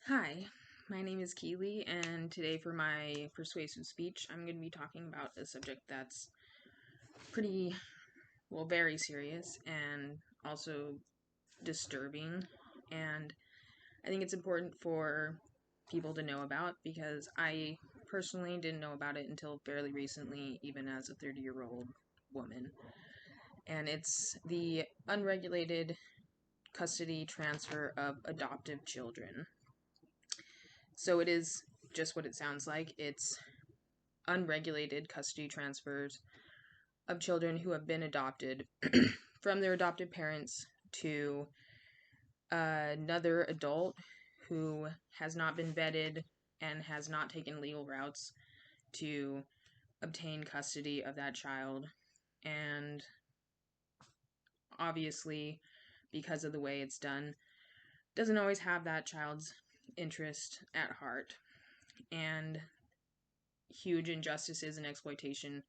Hi, my name is Keely, and today for my persuasive speech, I'm going to be talking about a subject that's pretty, very serious and also disturbing. And I think it's important for people to know about because I personally didn't know about it until fairly recently, even as a 30-year-old woman. And it's the unregulated custody transfer of adoptive children. So it is just what it sounds like. It's unregulated custody transfers of children who have been adopted from their adopted parents to another adult who has not been vetted and has not taken legal routes to obtain custody of that child. And obviously, because of the way it's done, doesn't always have that child's interest at heart. And huge injustices and exploitation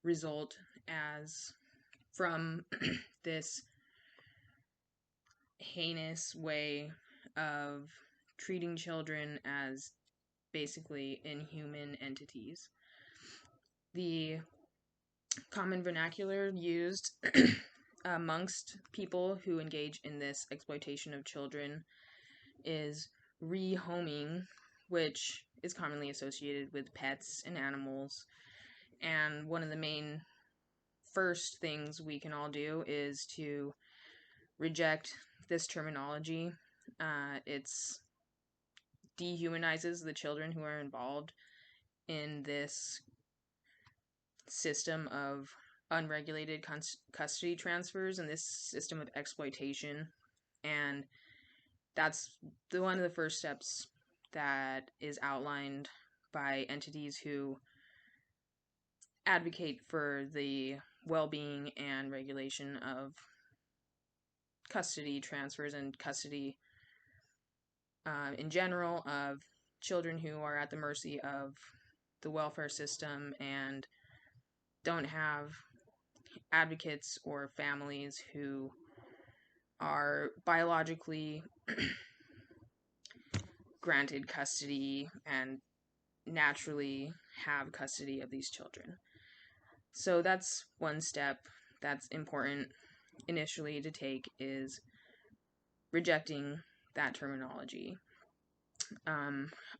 result as from this heinous way of treating children as basically inhuman entities. The common vernacular used amongst people who engage in this exploitation of children is rehoming, which is commonly associated with pets and animals. And one of the main first things we can all do is to reject this terminology. It's dehumanizes the children who are involved in this system of unregulated custody transfers and this system of exploitation. And that's one of the first steps that is outlined by entities who advocate for the well-being and regulation of custody transfers and custody in general of children who are at the mercy of the welfare system and don't have advocates or families who are biologically granted custody and naturally have custody of these children. So that's one step that's important initially to take, is rejecting that terminology.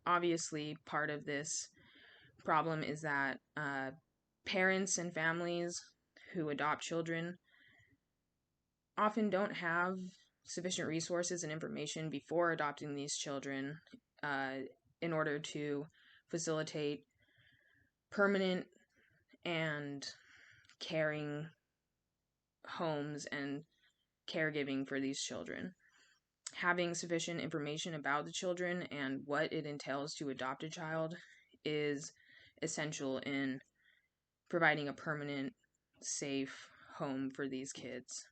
Obviously, part of this problem is that parents and families who adopt children often don't have sufficient resources and information before adopting these children uh, in order to facilitate permanent and caring homes and caregiving for these children. Having sufficient information about the children and what it entails to adopt a child is essential in providing a permanent, safe home for these kids.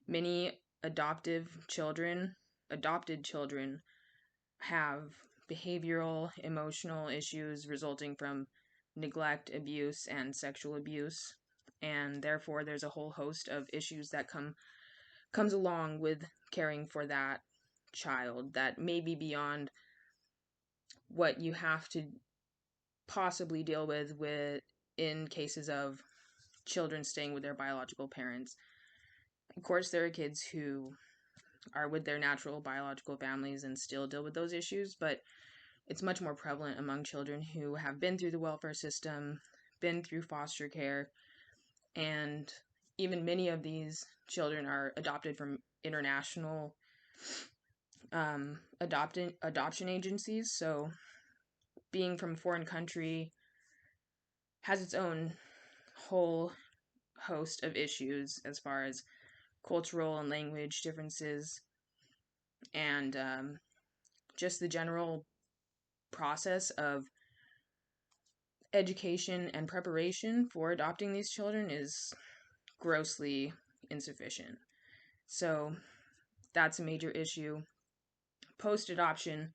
Many adopted children have behavioral, emotional issues resulting from neglect, abuse, and sexual abuse, and therefore there's a whole host of issues that comes along with caring for that child that may be beyond what you have to possibly deal with in cases of children staying with their biological parents. Of course, there are kids who are with their natural biological families and still deal with those issues, but it's much more prevalent among children who have been through the welfare system, been through foster care, and even many of these children are adopted from international adoption agencies. So being from a foreign country has its own whole host of issues as far as cultural and language differences and just the general process of education and preparation for adopting these children is grossly insufficient. So that's a major issue. Post-adoption,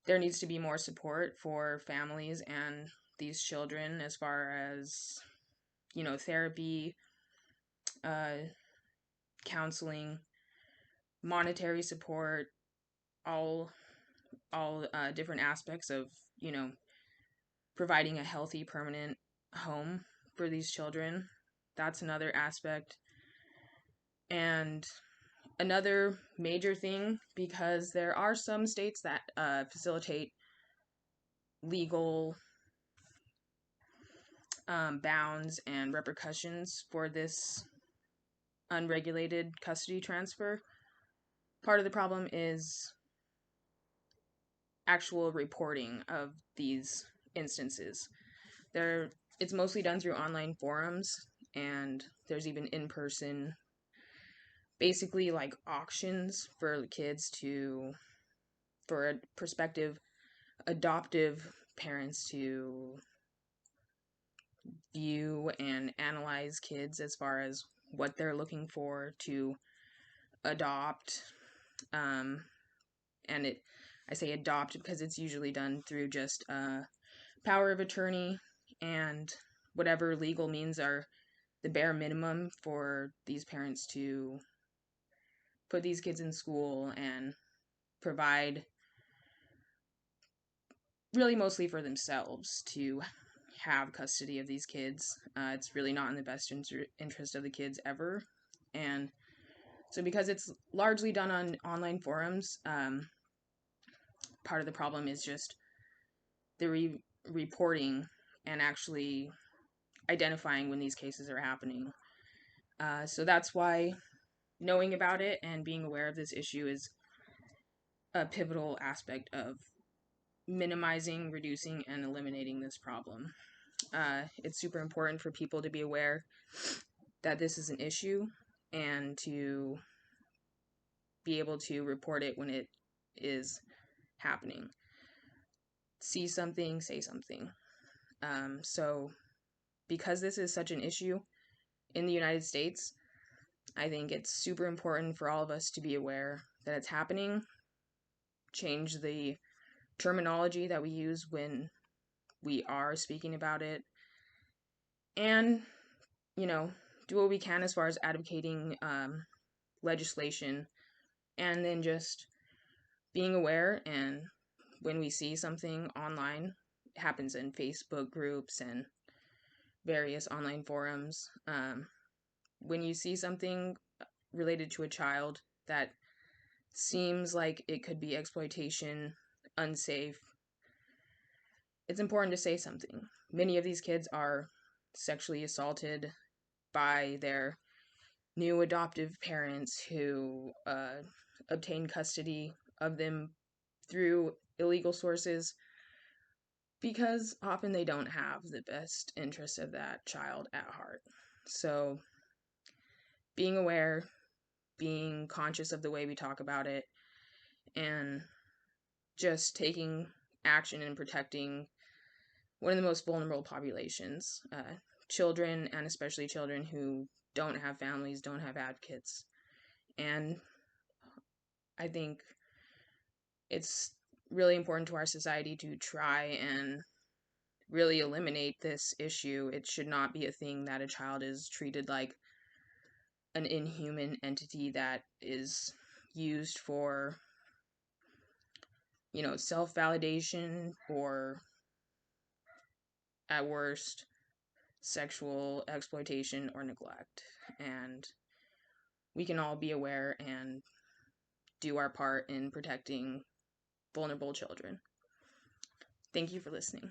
there needs to be more support for families and these children as far as, therapy, uh, counseling, monetary support, all different aspects of, providing a healthy, permanent home for these children. That's another aspect. And another major thing, because there are some states that facilitate legal bounds and repercussions for this unregulated custody transfer. Part of the problem is actual reporting of these instances. It's mostly done through online forums, and there's even in-person, basically like auctions for kids for prospective adoptive parents to view and analyze kids as far as what they're looking for to adopt. And I say adopt because it's usually done through just power of attorney, and whatever legal means are the bare minimum for these parents to put these kids in school and provide, really mostly for themselves, to have custody of these kids. It's really not in the best interest of the kids ever. And so because it's largely done on online forums, part of the problem is just the reporting and actually identifying when these cases are happening. So that's why knowing about it and being aware of this issue is a pivotal aspect of minimizing, reducing, and eliminating this problem. It's super important for people to be aware that this is an issue and to be able to report it when it is happening. See something, say something. So because this is such an issue in the United States, I think it's super important for all of us to be aware that it's happening, change the terminology that we use when we are speaking about it, and, do what we can as far as advocating legislation, and then just being aware. And when we see something online, it happens in Facebook groups and various online forums. When you see something related to a child that seems like it could be exploitation, unsafe, it's important to say something. Many of these kids are sexually assaulted by their new adoptive parents who obtain custody of them through illegal sources, because often they don't have the best interests of that child at heart. So being aware, being conscious of the way we talk about it, and just taking action and protecting one of the most vulnerable populations, children, and especially children who don't have families, don't have advocates. And I think it's really important to our society to try and really eliminate this issue. It should not be a thing that a child is treated like an inhuman entity that is used for, self-validation, or at worst, sexual exploitation or neglect. And we can all be aware and do our part in protecting vulnerable children. Thank you for listening.